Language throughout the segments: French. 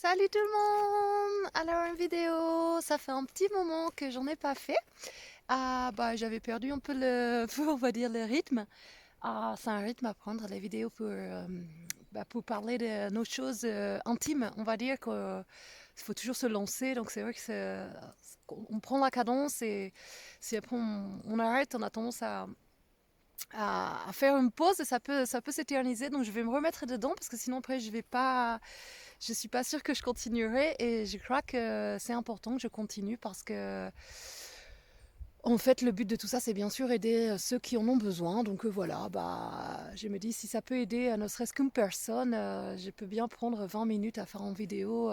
Salut tout le monde! Alors une vidéo, ça fait un petit moment que j'en ai pas fait. J'avais perdu un peu on va dire le rythme. C'est un rythme à prendre les vidéos pour parler de nos choses intimes. On va dire qu'il faut toujours se lancer, donc c'est vrai que on prend la cadence et si après on arrête, on a tendance à faire une pause et ça peut s'éterniser. Donc je vais me remettre dedans parce que sinon après je suis pas sûre que je continuerai et je crois que c'est important que je continue parce que en fait le but de tout ça c'est bien sûr aider ceux qui en ont besoin. Donc voilà, je me dis si ça peut aider ne serait-ce qu'une personne, je peux bien prendre 20 minutes à faire une vidéo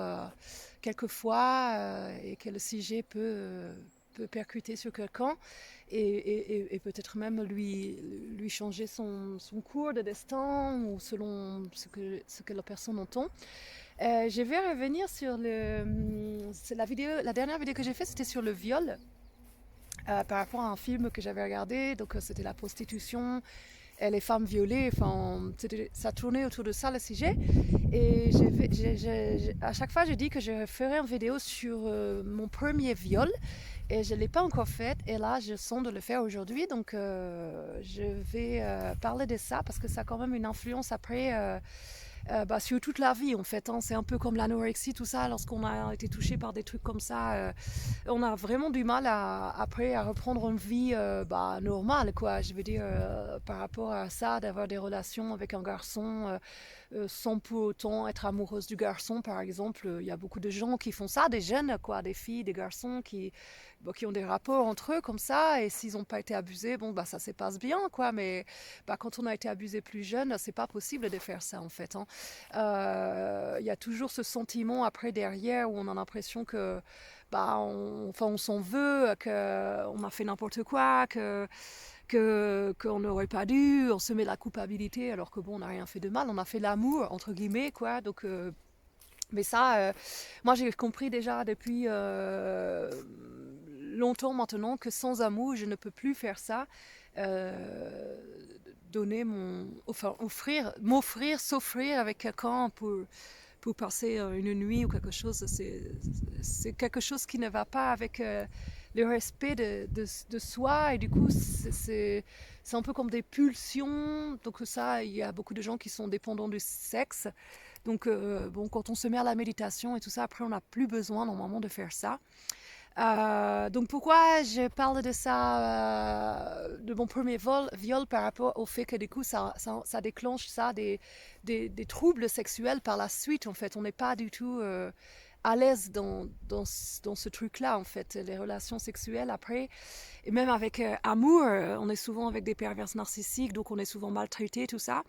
quelquefois et que le sujet peut percuter sur quelqu'un et peut-être même lui changer son cours de destin ou selon ce que la personne entend. Je vais revenir sur la dernière vidéo que j'ai faite, c'était sur le viol, par rapport à un film que j'avais regardé. Donc c'était la prostitution et les femmes violées. Enfin, ça tournait autour de ça le sujet. Et à chaque fois, j'ai dit que je ferais une vidéo sur mon premier viol. Et je ne l'ai pas encore faite. Et là, je sens de le faire aujourd'hui. Donc, je vais parler de ça parce que ça a quand même une influence après sur toute la vie en fait. C'est un peu comme l'anorexie, tout ça. Lorsqu'on a été touché par des trucs comme ça, on a vraiment du mal après à reprendre une vie normale, quoi. Je veux dire, par rapport à ça, d'avoir des relations avec un garçon sans pour autant être amoureuse du garçon, par exemple. Il y a beaucoup de gens qui font ça, des jeunes, quoi, des filles, des garçons qui ont des rapports entre eux comme ça, et s'ils n'ont pas été abusés, ça se passe bien, quoi. Mais quand on a été abusé plus jeune, c'est pas possible de faire ça, en fait. Il y a toujours ce sentiment après derrière où on a l'impression que on s'en veut, qu'on a fait n'importe quoi, qu'on n'aurait pas dû, on se met la culpabilité alors que bon, on n'a rien fait de mal, on a fait l'amour entre guillemets, quoi. Donc mais ça, moi j'ai compris déjà depuis longtemps maintenant que sans amour, je ne peux plus faire ça. Euh, m'offrir, s'offrir avec quelqu'un pour passer une nuit ou quelque chose, c'est quelque chose qui ne va pas avec le respect de soi, et du coup c'est un peu comme des pulsions. Donc ça, il y a beaucoup de gens qui sont dépendants du sexe. Donc quand on se met à la méditation et tout ça, après on n'a plus besoin normalement de faire ça. Donc pourquoi je parle de ça, de mon premier viol par rapport au fait que du coup ça déclenche des troubles sexuels par la suite. En fait, on n'est pas du tout à l'aise dans ce truc-là, en fait, les relations sexuelles après. Et même avec amour, on est souvent avec des pervers narcissiques, donc on est souvent maltraité, tout ça.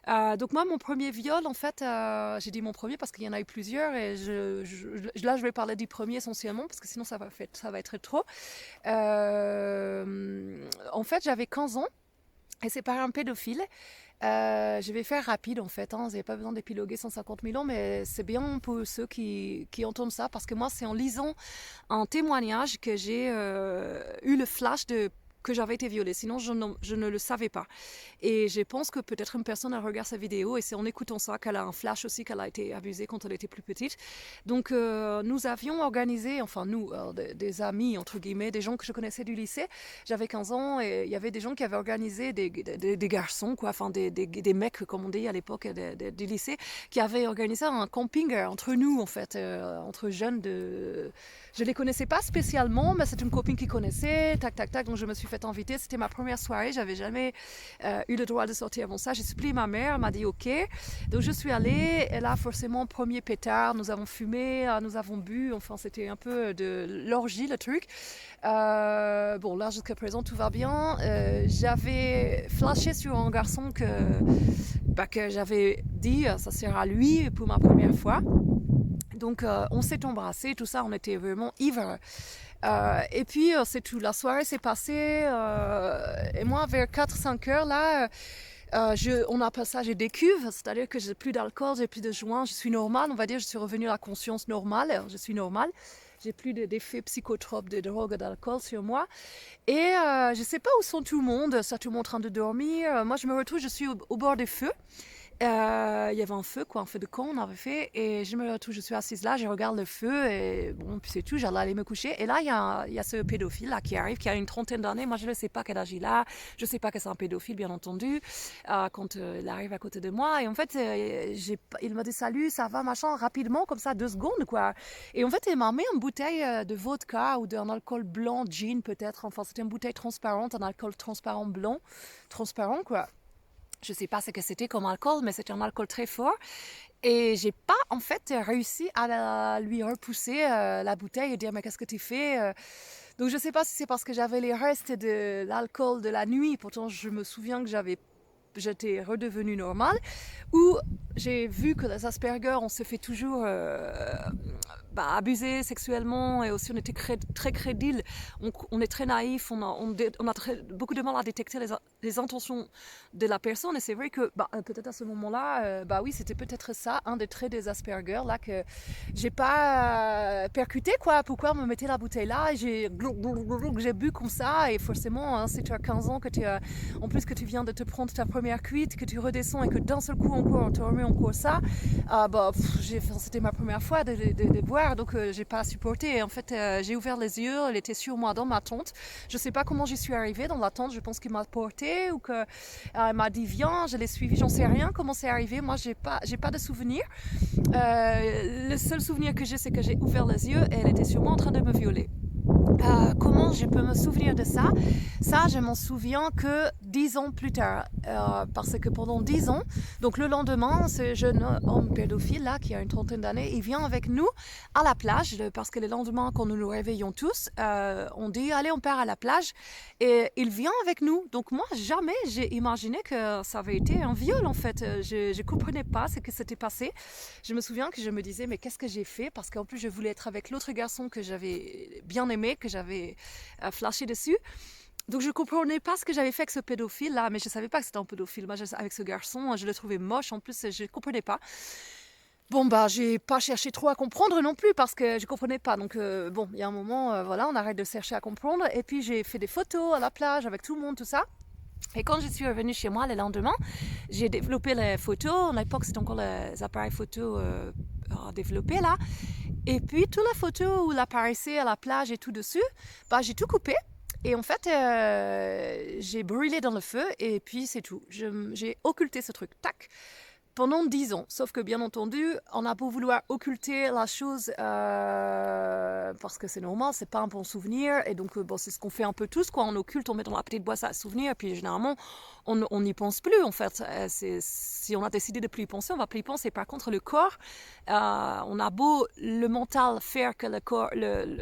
Donc moi, mon premier viol, en fait, j'ai dit mon premier parce qu'il y en a eu plusieurs, et là, je vais parler du premier essentiellement parce que sinon ça va être trop. En fait, j'avais 15 ans et c'est par un pédophile. Je vais faire rapide en fait, vous n'avez pas besoin d'épiloguer 150 000 ans, mais c'est bien pour ceux qui entendent ça, parce que moi c'est en lisant un témoignage que j'ai eu le flash que j'avais été violée, sinon je ne le savais pas. Et je pense que peut-être une personne elle regarde sa vidéo et c'est en écoutant ça qu'elle a un flash aussi qu'elle a été abusée quand elle était plus petite. Donc nous avions organisé, enfin nous, des amis entre guillemets, des gens que je connaissais du lycée. J'avais 15 ans et il y avait des gens qui avaient organisé des garçons, quoi, enfin des mecs comme on dit à l'époque du lycée, qui avaient organisé un camping entre nous en fait, entre jeunes de... Je ne les connaissais pas spécialement, mais c'est une copine qui connaissait, tac, tac, tac, donc je me suis fait inviter. C'était ma première soirée, j'avais jamais eu le droit de sortir avant ça. J'ai supplié ma mère, elle m'a dit ok. Donc je suis allée, et là forcément, premier pétard, nous avons fumé, nous avons bu, enfin c'était un peu de l'orgie le truc. Là jusqu'à présent tout va bien. J'avais flashé sur un garçon que j'avais dit, ça sert à lui pour ma première fois. Donc on s'est embrassé, tout ça, on était vraiment ivres. Et puis c'est tout, la soirée s'est passée et moi vers 4-5 heures là, on appelle ça, j'ai des cuves, c'est-à-dire que j'ai plus d'alcool, j'ai plus de joints, je suis normale, on va dire, je suis revenue à la conscience normale, je suis normale. J'ai plus d'effets psychotropes, de drogue, d'alcool sur moi. Et je sais pas où sont tout le monde, ça tout le monde en train de dormir. Moi je me retrouve, je suis au bord des feux. Il y avait un feu, quoi, un feu de camp, on avait fait, et je suis assise là, je regarde le feu, et bon, puis c'est tout, j'allais aller me coucher. Et là, il y a ce pédophile là qui arrive, qui a une trentaine d'années. Moi, je ne sais pas quel âge il a, je ne sais pas que c'est un pédophile, bien entendu, quand il arrive à côté de moi. Et en fait, il m'a dit salut, ça va, machin, rapidement, comme ça, 2 secondes, quoi. Et en fait, il m'a mis une bouteille de vodka ou d'un alcool blanc, gin peut-être. Enfin, c'était une bouteille transparente, un alcool transparent blanc, transparent, quoi. Je sais pas ce que c'était comme alcool, mais c'était un alcool très fort. Et j'ai pas en fait réussi à lui repousser la bouteille et dire mais qu'est-ce que tu fais Donc je sais pas si c'est parce que j'avais les restes de l'alcool de la nuit, pourtant je me souviens que j'étais redevenue normale, ou j'ai vu que les Asperger, on se fait toujours abuser sexuellement, et aussi on était très crédule, on est très naïf, on a beaucoup de mal à détecter les intentions de la personne. Et c'est vrai que peut-être à ce moment-là, oui, c'était peut-être ça, un des traits des Asperger, là, que j'ai pas percuté, quoi. Pourquoi me mettre la bouteille là, et j'ai bu comme ça. Et forcément, hein, si tu as 15 ans, en plus que tu viens de te prendre ta première cuite, que tu redescends et que d'un seul coup encore on te remet encore ça, c'était ma première fois de boire, donc j'ai pas supporté. Et en fait, j'ai ouvert les yeux, elle était sur moi dans ma tente. Je sais pas comment j'y suis arrivée dans la tente, je pense qu'il m'a portée ou qu'elle m'a dit viens, je l'ai suivi, j'en sais rien comment c'est arrivé. Moi, j'ai pas de souvenir. Le seul souvenir que j'ai, c'est que j'ai ouvert les yeux et elle était sur moi en train de me violer. Comment je peux me souvenir de ça? Ça, je m'en souviens que 10 ans plus tard. Parce que pendant 10 ans, donc le lendemain, ce jeune homme pédophile là, qui a une trentaine d'années, il vient avec nous à la plage, parce que le lendemain, quand nous nous réveillons tous, on dit allez, on part à la plage, et il vient avec nous. Donc moi, jamais j'ai imaginé que ça avait été un viol, en fait. Je comprenais pas ce qui s'était passé. Je me souviens que je me disais mais qu'est-ce que j'ai fait, parce qu'en plus je voulais être avec l'autre garçon que j'avais bien aimé, que j'avais flashé dessus. Donc je comprenais pas ce que j'avais fait avec ce pédophile là, mais je savais pas que c'était un pédophile. Moi, avec ce garçon, je le trouvais moche, en plus je comprenais pas. Bon j'ai pas cherché trop à comprendre non plus, parce que je comprenais pas. Donc il y a un moment, voilà, on arrête de chercher à comprendre. Et puis j'ai fait des photos à la plage avec tout le monde, tout ça. Et quand je suis revenue chez moi le lendemain, j'ai développé les photos. À l'époque, c'était encore les appareils photo développés là. Et puis, toutes les photos où il apparaissait à la plage et tout dessus, j'ai tout coupé. Et en fait, j'ai brûlé dans le feu, et puis c'est tout. J'ai occulté ce truc. Tac. Pendant 10 ans. Sauf que, bien entendu, on a beau vouloir occulter la chose, parce que c'est normal, c'est pas un bon souvenir. Et donc, c'est ce qu'on fait un peu tous, quoi. On occulte, on met dans la petite boîte à souvenirs, et puis généralement, on n'y pense plus, en fait. Si on a décidé de plus y penser, on va plus y penser. Par contre, le corps, on a beau le mental faire que le corps,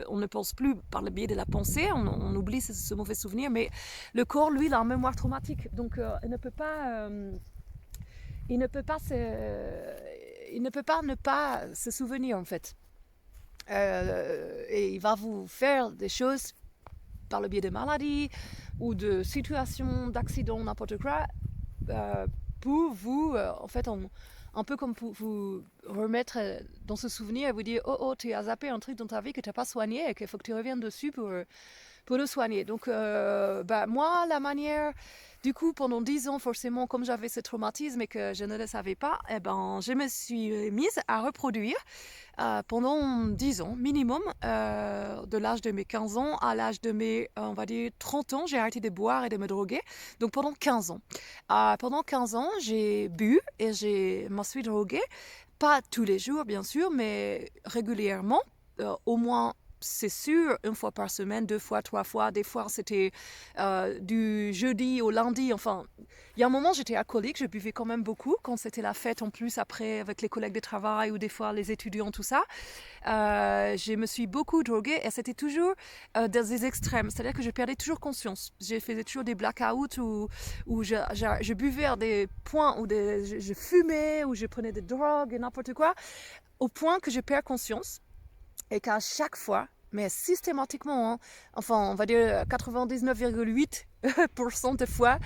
on ne pense plus par le biais de la pensée, on oublie ce mauvais souvenir, mais le corps, lui, il a une mémoire traumatique. Donc, il ne peut pas... il ne peut pas ne pas se souvenir, en fait. Et il va vous faire des choses par le biais de maladies ou de situations, d'accidents, n'importe quoi, pour vous, en fait, un peu comme pour vous remettre dans ce souvenir et vous dire oh, tu as zappé un truc dans ta vie que tu n'as pas soigné et qu'il faut que tu reviennes dessus pour le soigner. Donc, moi, la manière... Du coup, pendant 10 ans, forcément, comme j'avais ce traumatisme et que je ne le savais pas, je me suis mise à reproduire pendant 10 ans minimum, de l'âge de mes 15 ans à l'âge de mes, on va dire, 30 ans, j'ai arrêté de boire et de me droguer. Donc pendant 15 ans. Pendant 15 ans, j'ai bu et je me suis droguée. Pas tous les jours, bien sûr, mais régulièrement, au moins... C'est sûr, 1 fois par semaine, 2 fois, 3 fois. Des fois, c'était du jeudi au lundi. Enfin, il y a un moment, j'étais alcoolique. Je buvais quand même beaucoup quand c'était la fête en plus, après, avec les collègues de travail ou des fois les étudiants, tout ça. Je me suis beaucoup droguée et c'était toujours dans des extrêmes. C'est-à-dire que je perdais toujours conscience. Je faisais toujours des blackouts où je buvais à des points où je fumais, où je prenais des drogues et n'importe quoi, au point que je perds conscience. Et qu'à chaque fois, mais systématiquement, hein, enfin on va dire 99,8 pourcent de fois,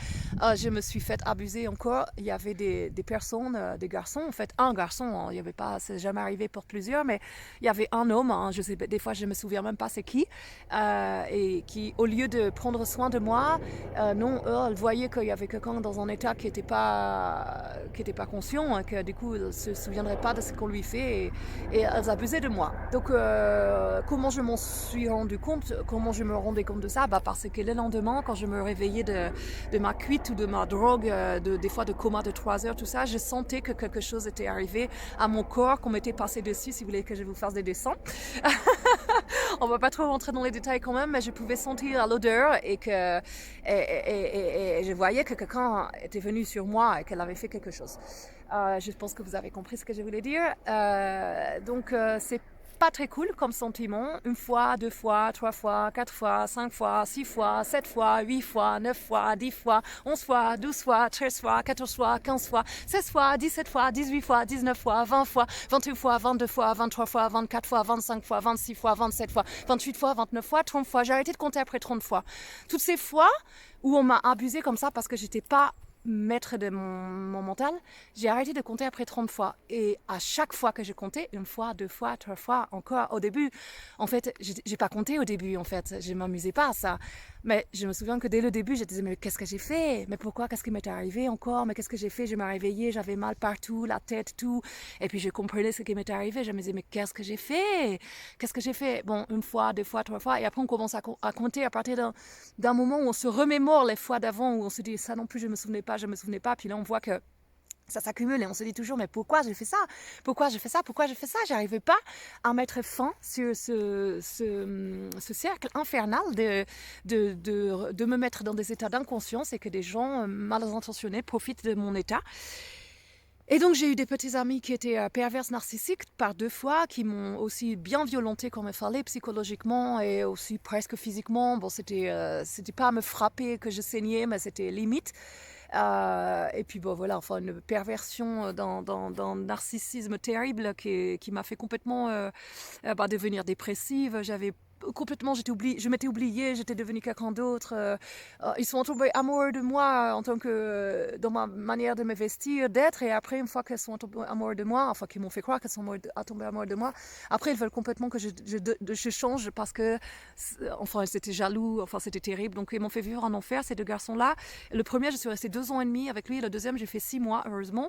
je me suis fait abuser encore. Il y avait des personnes, des garçons, en fait, un garçon, hein, il y avait pas, c'est jamais arrivé pour plusieurs, mais il y avait un homme, hein, je sais, des fois je me souviens même pas c'est qui, et qui, au lieu de prendre soin de moi, non, eux, elles voyaient qu'il y avait quelqu'un dans un état qui était pas conscient, hein, que du coup, elle se souviendrait pas de ce qu'on lui fait, et elles abusaient de moi. Donc, comment je m'en suis rendu compte, comment je me rendais compte de ça, parce que le lendemain, quand je me réveillais de ma cuite ou de ma drogue, des fois de coma de 3 heures, tout ça, je sentais que quelque chose était arrivé à mon corps, qu'on m'était passé dessus, si vous voulez que je vous fasse des dessins. On va pas trop rentrer dans les détails quand même, mais je pouvais sentir l'odeur et je voyais que quelqu'un était venu sur moi et qu'elle avait fait quelque chose. Je pense que vous avez compris ce que je voulais dire. Donc c'est pas très cool comme sentiment. 1 fois, 2 fois, 3 fois, 4 fois, 5 fois, 6 fois, 7 fois, 8 fois, 9 fois, 10 fois, 11 fois, 12 fois, 13 fois, 14 fois, 15 fois, 16 fois, 17 fois, 18 fois, 19 fois, 20 fois, 21 fois, 22 fois, 23 fois, 24 fois, 25 fois, 26 fois, 27 fois, 28 fois, 29 fois, 30 fois. J'ai arrêté de compter après 30 fois. Toutes ces fois où on m'a abusé comme ça parce que j'étais pas maître de mon mental, j'ai arrêté de compter après 30 fois. Et à chaque fois que je comptais, 1 fois, 2 fois, 3 fois, encore au début, en fait, j'ai pas compté au début, en fait, je m'amusais pas à ça. Mais je me souviens que dès le début, je disais, mais qu'est-ce que j'ai fait? Mais pourquoi? Qu'est-ce qui m'est arrivé encore? Mais qu'est-ce que j'ai fait? Je me réveillais, j'avais mal partout, la tête, tout. Et puis je comprenais ce qui m'était arrivé. Je me disais, mais qu'est-ce que j'ai fait? Qu'est-ce que j'ai fait? Bon, 1 fois, 2 fois, 3 fois. Et après, on commence à compter à partir d'un moment où on se remémore les fois d'avant, où on se dit, ça non plus, je me souvenais pas, je me souvenais pas. Puis là, on voit que ça s'accumule et on se dit toujours, mais pourquoi j'ai fait ça? Pourquoi j'ai fait ça? Pourquoi j'ai fait ça? J'arrivais pas à mettre fin sur ce cercle infernal de me mettre dans des états d'inconscience et que des gens mal intentionnés profitent de mon état. Et donc j'ai eu des petits amis qui étaient perverses narcissiques par 2 fois, qui m'ont aussi bien violenté comme il fallait psychologiquement et aussi presque physiquement. Bon, c'était pas à me frapper que je saignais, mais c'était limite. Et puis bon voilà, enfin une perversion dans narcissisme terrible qui m'a fait complètement devenir dépressive. J'avais complètement, je m'étais oubliée, j'étais devenue quelqu'un d'autre. Ils sont tombés amoureux de moi en tant que dans ma manière de me vestir, d'être, et après une fois qu'elles sont tombées amoureux de moi, enfin qu'ils m'ont fait croire qu'elles sont tombées amoureuses de moi, après ils veulent complètement que je change parce que enfin ils étaient jaloux, enfin c'était terrible, donc ils m'ont fait vivre un enfer ces 2 garçons-là. Le premier, je suis restée 2 ans et demi avec lui, le deuxième j'ai fait 6 mois heureusement,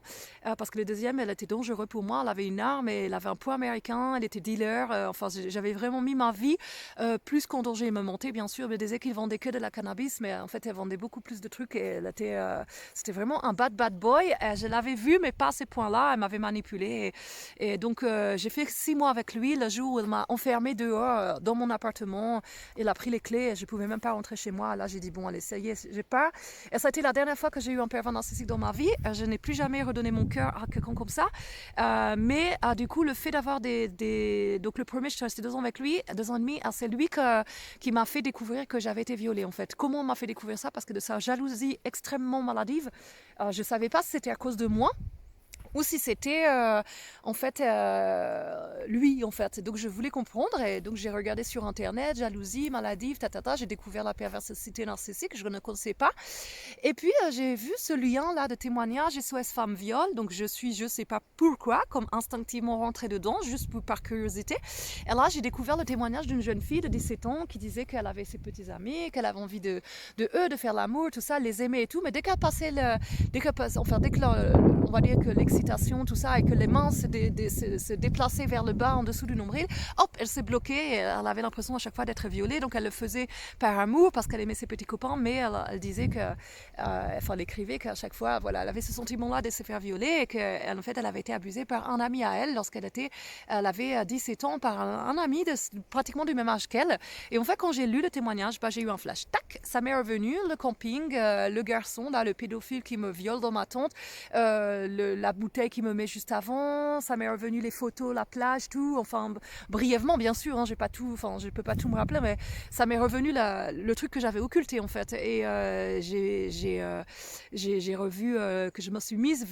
parce que le deuxième elle était dangereux pour moi, elle avait une arme et elle avait un poids américain, elle était dealer, enfin j'avais vraiment mis ma vie plus qu'en danger. Il me mentait bien sûr, mais disait qu'il vendait que de la cannabis, mais en fait elle vendait beaucoup plus de trucs et c'était vraiment un bad boy. Je l'avais vu, mais pas à ce point-là, elle m'avait manipulée. Et donc j'ai fait 6 mois avec lui, le jour où elle m'a enfermée dehors dans mon appartement. Il a pris les clés et je pouvais même pas rentrer chez moi. Là j'ai dit bon allez, ça y est, j'ai peur. Et ça a été la dernière fois que j'ai eu un pervers narcissique dans ma vie. Je n'ai plus jamais redonné mon cœur à quelqu'un comme ça. Mais du coup le fait d'avoir donc le premier, je suis restée 2 ans avec lui, 2 ans et demi, c'est lui qui m'a fait découvrir que j'avais été violée en fait. Comment on m'a fait découvrir ça? Parce que de sa jalousie extrêmement maladive, je savais pas si c'était à cause de moi ou si c'était en fait lui en fait. Donc je voulais comprendre et donc j'ai regardé sur internet jalousie, maladive, j'ai découvert la perversité narcissique, je ne connaissais pas. Et puis j'ai vu ce lien là de témoignage SOS Femme Viol, donc je sais pas pourquoi, comme instinctivement rentrée dedans, juste par curiosité. Et là j'ai découvert le témoignage d'une jeune fille de 17 ans qui disait qu'elle avait ses petits amis, qu'elle avait envie de faire l'amour, tout ça, les aimer et tout, mais dès qu'elle passait on va dire que l'excitation, tout ça, et que les mains se déplaçaient vers le bas en dessous du nombril, hop, elle s'est bloquée, et elle avait l'impression à chaque fois d'être violée, donc elle le faisait par amour parce qu'elle aimait ses petits copains, mais elle disait que elle écrivait qu'à chaque fois, voilà, elle avait ce sentiment-là de se faire violer et qu'en fait, elle avait été abusée par un ami à elle lorsqu'elle avait 17 ans par un ami pratiquement du même âge qu'elle. Et en fait, quand j'ai lu le témoignage, j'ai eu un flash. Tac, ça m'est revenu, le camping, le garçon, là, le pédophile qui me viole dans ma tente, la bouteille qu'il me met juste avant, ça m'est revenu les photos, la plage, tout, enfin brièvement bien sûr, hein, j'ai pas tout, enfin je peux pas tout me rappeler, mais ça m'est revenu le truc que j'avais occulté en fait. Et j'ai revu que je me suis mise,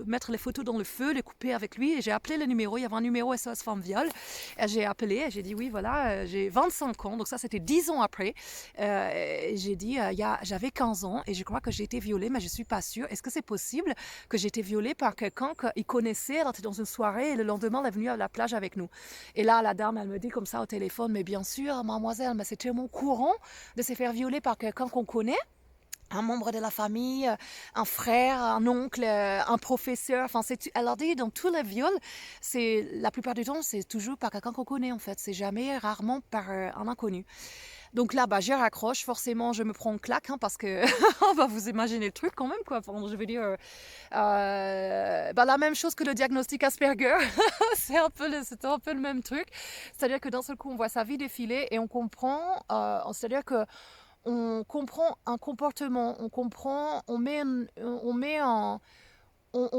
mettre les photos dans le feu, les couper avec lui, et j'ai appelé le numéro, il y avait un numéro SOS Femmes Viol, et j'ai appelé, et j'ai dit oui voilà, j'ai 25 ans, donc ça c'était 10 ans après, j'ai dit j'avais 15 ans et je crois que j'ai été violée, mais je suis pas sûre, est-ce que c'est possible que j'ai été violée par quelqu'un qu'il connaissait, elle était dans une soirée et le lendemain elle est venue à la plage avec nous. Et là la dame elle me dit comme ça au téléphone, mais bien sûr mademoiselle, mais c'est tellement courant de se faire violer par quelqu'un qu'on connaît, un membre de la famille, un frère, un oncle, un professeur. Enfin, elle a dit dans tous les viols, la plupart du temps, c'est toujours par quelqu'un qu'on connaît en fait. C'est jamais, rarement par un inconnu. Donc là, je raccroche. Forcément, je me prends une claque hein, parce que vous imaginez le truc quand même quoi. Enfin, je veux dire, la même chose que le diagnostic Asperger. C'était un peu le même truc. C'est-à-dire que d'un seul coup, on voit sa vie défiler et on comprend. C'est-à-dire que on comprend un comportement, on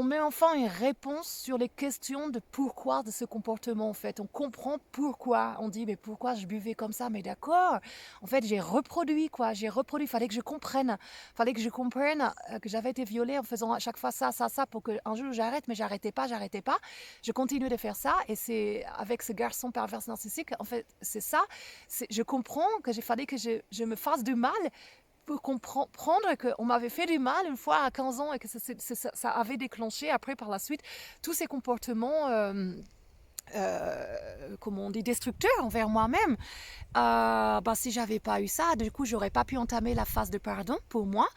met enfin une réponse sur les questions de pourquoi de ce comportement en fait. On comprend pourquoi. On dit mais pourquoi je buvais comme ça? Mais d'accord. En fait j'ai reproduit quoi. Fallait que je comprenne. Que j'avais été violée en faisant à chaque fois ça pour qu'un jour j'arrête. Mais j'arrêtais pas. Je continue de faire ça et c'est avec ce garçon pervers narcissique. En fait c'est ça. Je comprends que fallait que je me fasse du mal pour comprendre qu'on m'avait fait du mal une fois à 15 ans et que ça avait déclenché après par la suite tous ces comportements comment on dit, destructeurs envers moi-même. Si j'avais pas eu ça, du coup j'aurais pas pu entamer la phase de pardon pour moi.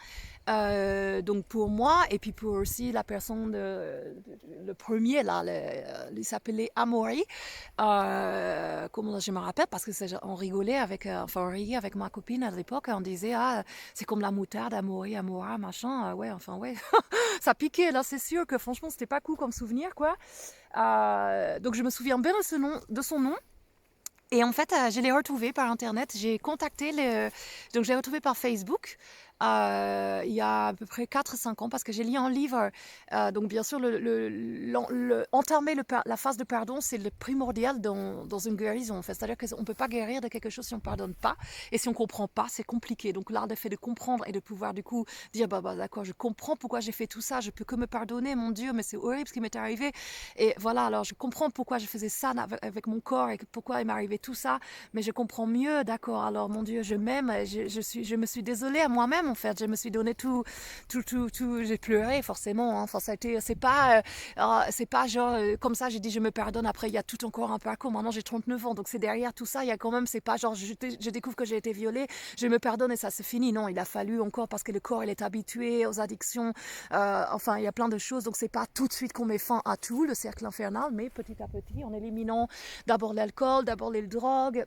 Donc pour moi et puis pour aussi la personne le premier là, il s'appelait Amaury. Comment je me rappelle parce que on rigolait on riait avec ma copine à l'époque, on disait c'est comme la moutarde Amaury, Amora machin, ouais enfin ouais ça piquait là, c'est sûr que franchement c'était pas cool comme souvenir quoi. Donc je me souviens bien de son nom. Et en fait, je l'ai retrouvé par internet. Donc je l'ai retrouvé par Facebook. Il y a à peu près 4-5 ans parce que j'ai lu un livre. Donc bien sûr, entamer la phase de pardon, c'est le primordial dans une guérison. En fait. C'est-à-dire qu'on ne peut pas guérir de quelque chose si on ne pardonne pas. Et si on ne comprend pas, c'est compliqué. Donc là, le fait de comprendre et de pouvoir du coup dire, d'accord, je comprends pourquoi j'ai fait tout ça. Je peux que me pardonner, mon Dieu, mais c'est horrible ce qui m'est arrivé. Et voilà, alors je comprends pourquoi je faisais ça avec mon corps et pourquoi il m'arrivait tout ça. Mais je comprends mieux, d'accord. Alors mon Dieu, je m'aime. Je me suis désolée à moi-même. En fait, je me suis donné tout. J'ai pleuré forcément. Hein. Enfin, c'est pas genre comme ça. J'ai dit je me pardonne. Après, il y a tout encore un parcours. Maintenant, j'ai 39 ans, donc c'est derrière tout ça. Il y a quand même, c'est pas genre je découvre que j'ai été violée, je me pardonne et ça se finit. Non, il a fallu encore parce que le corps il est habitué aux addictions. Enfin, il y a plein de choses. Donc c'est pas tout de suite qu'on met fin à tout le cercle infernal, mais petit à petit, en éliminant d'abord l'alcool, d'abord les drogues.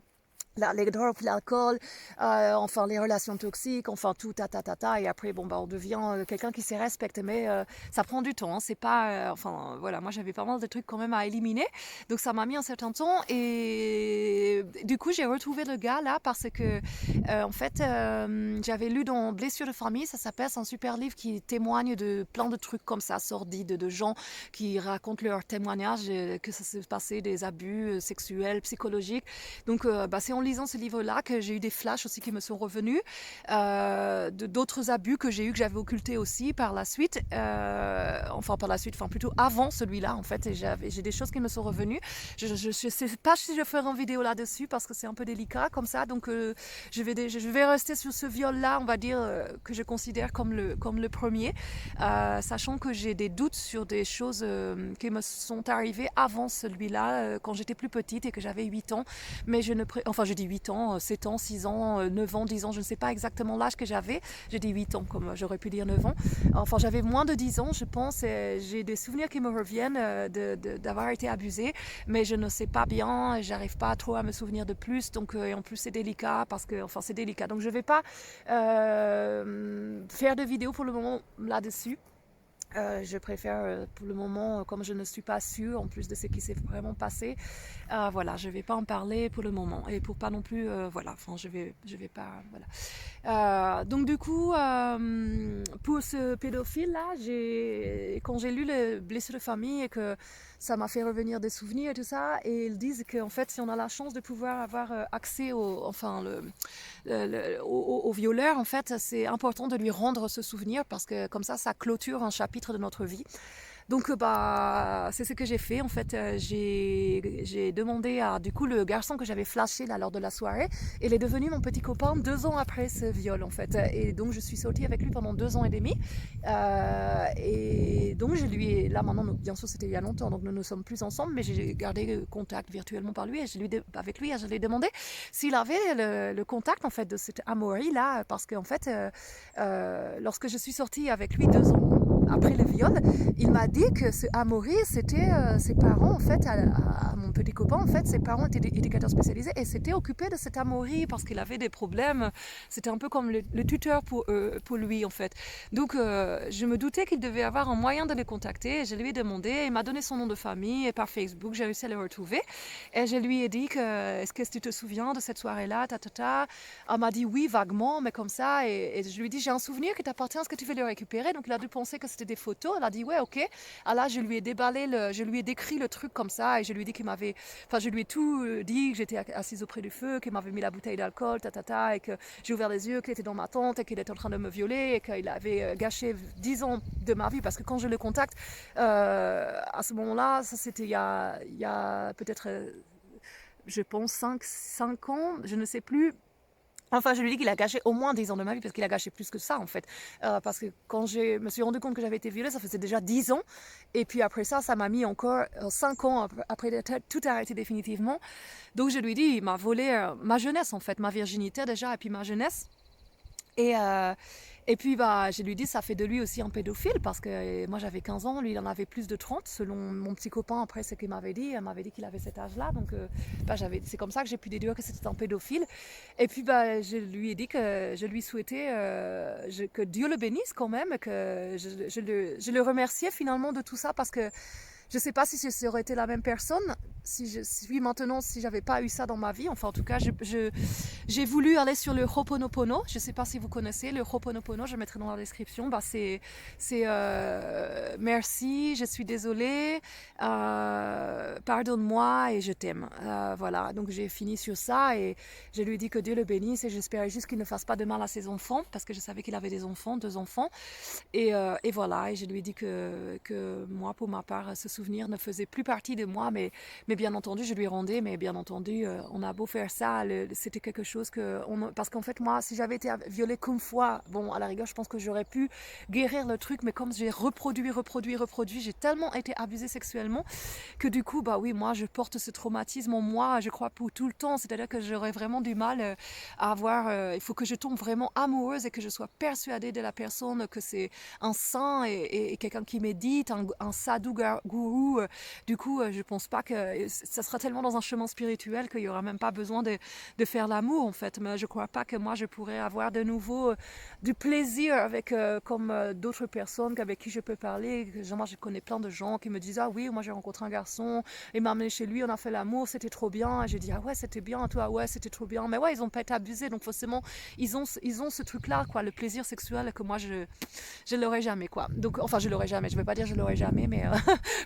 Les drogues, l'alcool, enfin les relations toxiques, enfin tout, et après on devient quelqu'un qui se respecte, mais ça prend du temps, hein, c'est pas, enfin voilà, moi j'avais pas mal de trucs quand même à éliminer, donc ça m'a mis un certain temps, et du coup j'ai retrouvé le gars là parce que en fait j'avais lu dans Blessures de famille, ça s'appelle, c'est un super livre qui témoigne de plein de trucs comme ça, sordides, de gens qui racontent leur témoignage, que ça s'est passé des abus sexuels, psychologiques, donc c'est en lisant ce livre-là que j'ai eu des flashs aussi qui me sont revenus, d'autres abus que j'ai eu, que j'avais occultés aussi par la suite, plutôt avant celui-là en fait, et j'ai des choses qui me sont revenues. Je sais pas si je ferai une vidéo là-dessus parce que c'est un peu délicat comme ça, donc je vais rester sur ce viol-là, on va dire, que je considère comme le premier, sachant que j'ai des doutes sur des choses qui me sont arrivées avant celui-là, quand j'étais plus petite et que j'avais 8 ans, mais je dis 8 ans, 7 ans, 6 ans, 9 ans, 10 ans, je ne sais pas exactement l'âge que j'avais. J'ai dit 8 ans, comme j'aurais pu dire 9 ans. Enfin, j'avais moins de 10 ans, je pense. Et j'ai des souvenirs qui me reviennent d'avoir été abusée, mais je ne sais pas bien, j'arrive pas trop à me souvenir de plus. Donc, et en plus, c'est délicat c'est délicat. Donc, je ne vais pas faire de vidéo pour le moment là-dessus. Je préfère pour le moment, comme je ne suis pas sûre en plus de ce qui s'est vraiment passé, voilà, je vais pas en parler pour le moment et pour pas non plus, voilà, enfin je vais pas, voilà. Donc du coup, pour ce pédophile-là, quand j'ai lu les blessures de famille et que ça m'a fait revenir des souvenirs et tout ça, et ils disent qu'en fait, si on a la chance de pouvoir avoir accès au violeur, en fait, c'est important de lui rendre ce souvenir parce que comme ça clôture un chapitre de notre vie. Donc bah c'est ce que j'ai fait en fait. J'ai demandé à du coup le garçon que j'avais flashé là lors de la soirée. Il est devenu mon petit copain 2 ans après ce viol en fait. Et donc je suis sortie avec lui pendant 2 ans et demi. Et donc je lui ai là maintenant bien sûr c'était il y a longtemps donc nous ne sommes plus ensemble mais j'ai gardé contact virtuellement par lui et avec lui et je lui ai demandé s'il avait le contact en fait de cet Amaury là parce qu'en fait lorsque je suis sortie avec lui 2 ans après le viol, il m'a dit que ce Amaury, c'était ses parents, en fait, à mon petit copain, en fait, ses parents étaient éducateurs spécialisés et s'étaient occupés de cet Amaury parce qu'il avait des problèmes. C'était un peu comme le tuteur pour lui, en fait. Donc, je me doutais qu'il devait avoir un moyen de les contacter. Je lui ai demandé, il m'a donné son nom de famille et par Facebook, j'ai réussi à le retrouver. Et je lui ai dit est-ce que tu te souviens de cette soirée-là, Elle m'a dit oui, vaguement, mais comme ça. Et je lui ai dit, j'ai un souvenir qui t'appartient, est-ce que tu veux le récupérer? Donc, il a dû penser que c'était des photos. Elle a dit, ouais, ok. Alors là, je lui ai je lui ai décrit le truc comme ça et je lui ai dit je lui ai tout dit que j'étais assise auprès du feu, qu'il m'avait mis la bouteille d'alcool, et que j'ai ouvert les yeux, qu'il était dans ma tente et qu'il était en train de me violer et qu'il avait gâché 10 ans de ma vie parce que quand je le contacte, à ce moment-là, ça c'était il y a peut-être, je pense, 5 ans, je ne sais plus. Enfin, je lui dis qu'il a gâché au moins 10 ans de ma vie, parce qu'il a gâché plus que ça, en fait. Parce que quand je me suis rendu compte que j'avais été violée, ça faisait déjà 10 ans. Et puis après ça m'a mis encore 5 ans après tout arrêté définitivement. Donc je lui dis, il m'a volé ma jeunesse, en fait, ma virginité déjà, et puis ma jeunesse. Et, euh, et puis bah, je lui dis, ça fait de lui aussi un pédophile, parce que moi j'avais 15 ans, lui il en avait plus de 30, selon mon petit copain, après ce qu'il m'avait dit, il m'avait dit qu'il avait cet âge-là, donc bah, c'est comme ça que j'ai pu déduire que c'était un pédophile. Et puis bah, je lui ai dit que je lui souhaitais que Dieu le bénisse quand même, que je le remerciais finalement de tout ça, parce que je ne sais pas si je aurais été la même personne si je suis maintenant, si j'avais pas eu ça dans ma vie. Enfin, en tout cas, j'ai voulu aller sur le Ho'oponopono. Je ne sais pas si vous connaissez le Ho'oponopono, je mettrai dans la description. Bah, c'est merci, je suis désolée, pardonne-moi et je t'aime. Voilà, donc j'ai fini sur ça et je lui ai dit que Dieu le bénisse et j'espérais juste qu'il ne fasse pas de mal à ses enfants parce que je savais qu'il avait des enfants, 2 enfants. Et voilà, et je lui ai dit que moi, pour ma part, ce souvenir ne faisait plus partie de moi, mais bien entendu, je lui rendais, mais bien entendu, on a beau faire ça, c'était quelque chose parce qu'en fait, moi, si j'avais été violée qu'une fois, bon, à la rigueur, je pense que j'aurais pu guérir le truc, mais comme j'ai reproduit, j'ai tellement été abusée sexuellement que du coup, bah oui, moi, je porte ce traumatisme en moi, je crois, pour tout le temps, c'est-à-dire que j'aurais vraiment du mal à avoir, il faut que je tombe vraiment amoureuse et que je sois persuadée de la personne, que c'est un saint et quelqu'un qui médite, un sadhu gourou. Du coup, je pense pas que ça sera tellement dans un chemin spirituel qu'il y aura même pas besoin de faire l'amour en fait. Mais je crois pas que moi je pourrais avoir de nouveau du plaisir avec comme d'autres personnes avec qui je peux parler. Moi, je connais plein de gens qui me disent ah oui, moi j'ai rencontré un garçon, il m'a amené chez lui, on a fait l'amour, c'était trop bien. Et j'ai dit ah ouais c'était bien, toi ouais c'était trop bien. Mais ouais ils ont pas été abusés donc forcément ils ont ce truc là quoi, le plaisir sexuel que moi je l'aurai jamais quoi. Donc enfin je l'aurai jamais, je vais pas dire je l'aurai jamais mais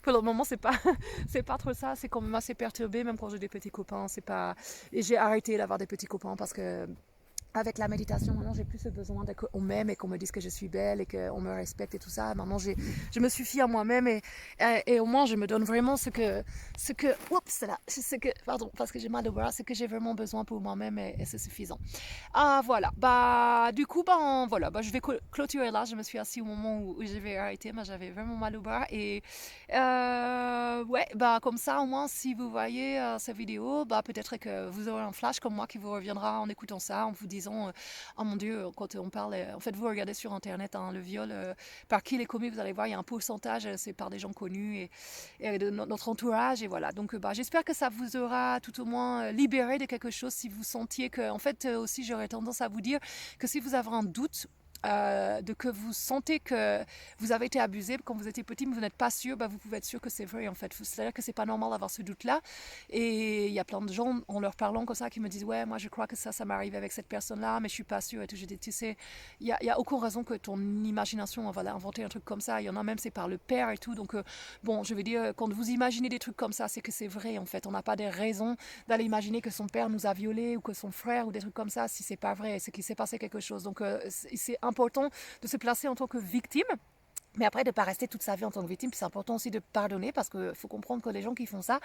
pour le moment c'est pas trop ça, c'est quand même assez perturbé même quand j'ai des petits copains, c'est pas et j'ai arrêté d'avoir des petits copains parce que avec la méditation, maintenant, j'ai plus ce besoin qu'on m'aime et qu'on me dise que je suis belle et qu'on me respecte et tout ça. Maintenant, je me suffis à moi-même et au moins, je me donne vraiment pardon, parce que j'ai mal au bras, ce que j'ai vraiment besoin pour moi-même et c'est suffisant. Ah, voilà. Bah, du coup, voilà. Bah, je vais clôturer là. Je me suis assise au moment où je vais arrêter, mais j'avais vraiment mal au bras et, ouais, bah, comme ça, au moins, si vous voyez cette vidéo, bah, peut-être que vous aurez un flash comme moi qui vous reviendra en écoutant ça, en vous disant oh mon Dieu, quand on parle, en fait, vous regardez sur Internet le viol, par qui il est commis, vous allez voir, il y a un pourcentage, c'est par des gens connus et de notre entourage, et voilà. Donc, bah, j'espère que ça vous aura tout au moins libéré de quelque chose si vous sentiez que, en fait, aussi, j'aurais tendance à vous dire que si vous avez un doute, de que vous sentez que vous avez été abusé quand vous étiez petit, mais vous n'êtes pas sûr, bah, vous pouvez être sûr que c'est vrai en fait. C'est-à-dire que c'est pas normal d'avoir ce doute-là. Et il y a plein de gens, en leur parlant comme ça, qui me disent ouais, moi je crois que ça m'arrive avec cette personne-là, mais je suis pas sûre. Et tout. Je dis, tu sais, il y a aucune raison que ton imagination va inventer un truc comme ça. Il y en a même, c'est par le père et tout. Donc bon, je veux dire, quand vous imaginez des trucs comme ça, c'est que c'est vrai en fait. On n'a pas des raisons d'aller imaginer que son père nous a violés ou que son frère ou des trucs comme ça si c'est pas vrai, c'est qu'il s'est passé quelque chose. Donc c'est important de se placer en tant que victime. Mais après, de ne pas rester toute sa vie en tant que victime, c'est important aussi de pardonner parce qu'il faut comprendre que les gens qui font ça,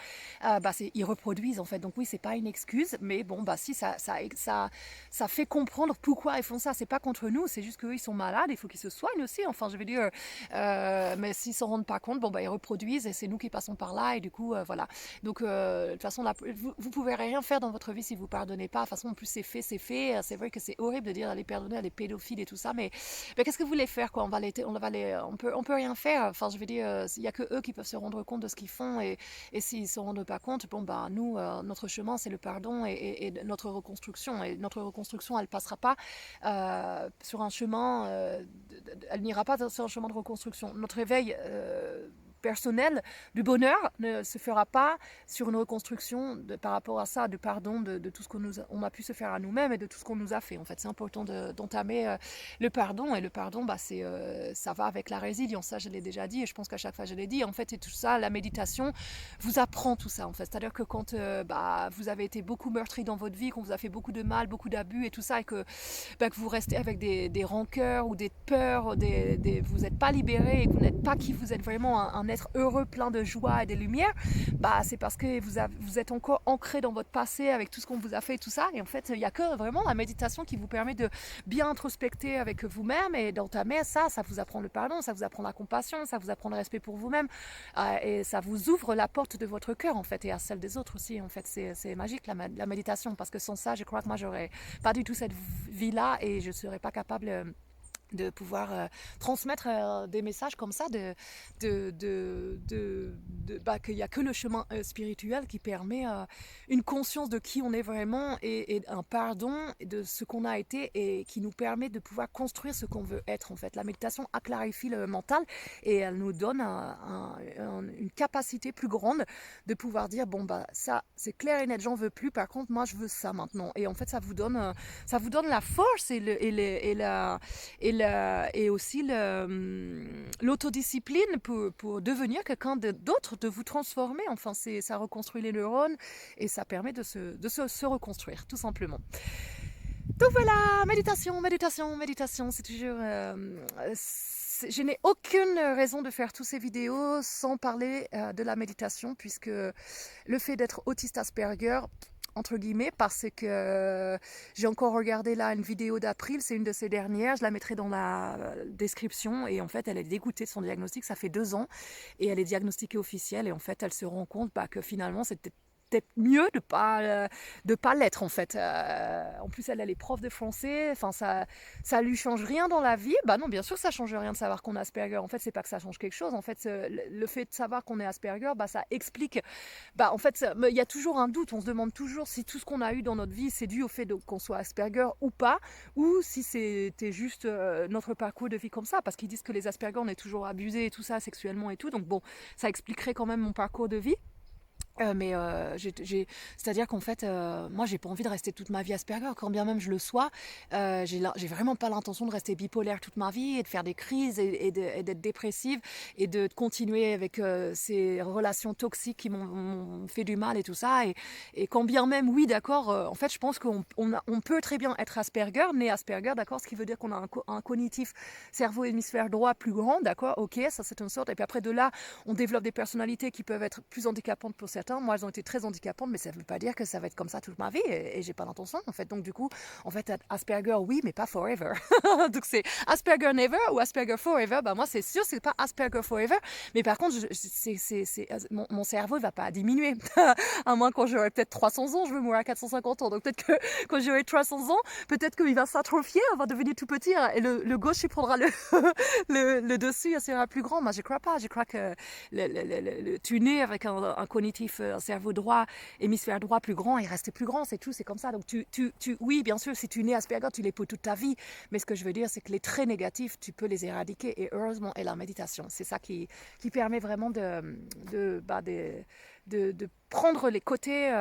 ils reproduisent en fait. Donc oui, c'est pas une excuse, mais bon, si ça fait comprendre pourquoi ils font ça. C'est pas contre nous, c'est juste qu'eux, ils sont malades, il faut qu'ils se soignent aussi. Enfin, je veux dire, mais s'ils s'en rendent pas compte, ils reproduisent et c'est nous qui passons par là et du coup, voilà. Donc, de toute façon, vous pouvez rien faire dans votre vie si vous pardonnez pas. De toute façon, en plus, c'est fait, c'est fait. C'est vrai que c'est horrible de dire d'aller pardonner à des pédophiles et tout ça, mais qu'est-ce que vous voulez faire quoi? On peut rien faire. Enfin, je veux dire, il y a que eux qui peuvent se rendre compte de ce qu'ils font et s'ils se rendent pas compte, nous, notre chemin, c'est le pardon et notre reconstruction. Et notre reconstruction, elle passera pas sur un chemin, elle n'ira pas sur un chemin de reconstruction. Notre réveil personnel du bonheur ne se fera pas sur une reconstruction par rapport à ça, de pardon de tout ce qu'on a pu se faire à nous-mêmes et de tout ce qu'on nous a fait. En fait, c'est important d'entamer le pardon et le pardon, ça va avec la résilience. Ça, je l'ai déjà dit et je pense qu'à chaque fois je l'ai dit. En fait, et tout ça, la méditation vous apprend tout ça. En fait, c'est-à-dire que quand vous avez été beaucoup meurtri dans votre vie, qu'on vous a fait beaucoup de mal, beaucoup d'abus et tout ça, et que vous restez avec des rancœurs ou des peurs, vous n'êtes pas libéré et que vous n'êtes pas qui vous êtes vraiment un être heureux, plein de joie et de lumière, c'est parce que vous êtes encore ancré dans votre passé avec tout ce qu'on vous a fait et tout ça. Et en fait, il n'y a que vraiment la méditation qui vous permet de bien introspecter avec vous-même et d'entamer ça. Ça vous apprend le pardon, ça vous apprend la compassion, ça vous apprend le respect pour vous-même et ça vous ouvre la porte de votre cœur en fait et à celle des autres aussi. En fait, c'est magique la méditation parce que sans ça, je crois que moi, j'aurais pas du tout cette vie-là et je serais pas capable de pouvoir transmettre des messages comme ça, qu'il n'y a que le chemin spirituel qui permet une conscience de qui on est vraiment et un pardon de ce qu'on a été et qui nous permet de pouvoir construire ce qu'on veut être en fait. La méditation clarifie le mental et elle nous donne une capacité plus grande de pouvoir dire ça c'est clair et net, j'en veux plus, par contre moi je veux ça maintenant. Et en fait ça vous donne la force et aussi l'autodiscipline pour devenir quelqu'un d'autre, de vous transformer. Enfin, ça reconstruit les neurones et ça permet de se reconstruire, tout simplement. Donc voilà, méditation, c'est toujours... je n'ai aucune raison de faire toutes ces vidéos sans parler de la méditation, puisque le fait d'être autiste Asperger, entre guillemets, parce que j'ai encore regardé là une vidéo d'April, c'est une de ces dernières, je la mettrai dans la description, et en fait elle est dégoûtée de son diagnostic, ça fait 2 ans, et elle est diagnostiquée officielle, et en fait elle se rend compte que finalement c'était peut-être mieux de pas l'être en fait. En plus elle est prof de français, enfin ça lui change rien dans la vie. Non, bien sûr ça change rien de savoir qu'on a Asperger. En fait c'est pas que ça change quelque chose. En fait le fait de savoir qu'on est Asperger, ça explique. En fait il y a toujours un doute. On se demande toujours si tout ce qu'on a eu dans notre vie c'est dû au fait qu'on soit Asperger ou pas, ou si c'était juste notre parcours de vie comme ça. Parce qu'ils disent que les Asperger on est toujours abusés et tout ça sexuellement et tout. Donc bon, ça expliquerait quand même mon parcours de vie. C'est-à-dire qu'en fait, moi, j'ai pas envie de rester toute ma vie Asperger, quand bien même je le sois. J'ai vraiment pas l'intention de rester bipolaire toute ma vie et de faire des crises et d'être dépressive et de continuer avec ces relations toxiques qui m'ont fait du mal et tout ça. Et quand bien même, oui, d'accord, en fait, je pense qu'on peut très bien être Asperger, né Asperger, d'accord, ce qui veut dire qu'on a un cognitif cerveau hémisphère droit plus grand, d'accord, ok, ça c'est une sorte. Et puis après de là, on développe des personnalités qui peuvent être plus handicapantes pour certains. Moi, elles ont été très handicapantes, mais ça ne veut pas dire que ça va être comme ça toute ma vie et j'ai pas l'intention en fait. Donc du coup, en fait, Asperger, oui, mais pas forever. Donc c'est Asperger never ou Asperger forever. Moi, c'est sûr, c'est pas Asperger forever. Mais par contre, mon cerveau ne va pas diminuer. À moins quand j'aurai peut-être 300 ans, je vais mourir à 450 ans. Donc peut-être que quand j'aurai 300 ans, peut-être qu'il va s'atrophier, il va devenir tout petit et le gauche, il prendra le dessus et sera plus grand. Moi, je crois pas. Je crois que tu es né avec un cognitif cerveau droit, hémisphère droit plus grand, il reste plus grand, c'est tout, c'est comme ça. Donc oui, bien sûr, si tu nais Asperger, tu l'es pour toute ta vie. Mais ce que je veux dire, c'est que les traits négatifs, tu peux les éradiquer. Et heureusement, et la méditation, c'est ça qui permet vraiment de prendre les côtés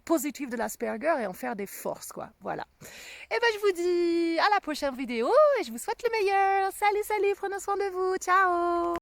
positifs de l'Asperger et en faire des forces, quoi. Voilà. Et ben, je vous dis à la prochaine vidéo et je vous souhaite le meilleur. Salut, salut, prenez soin de vous. Ciao!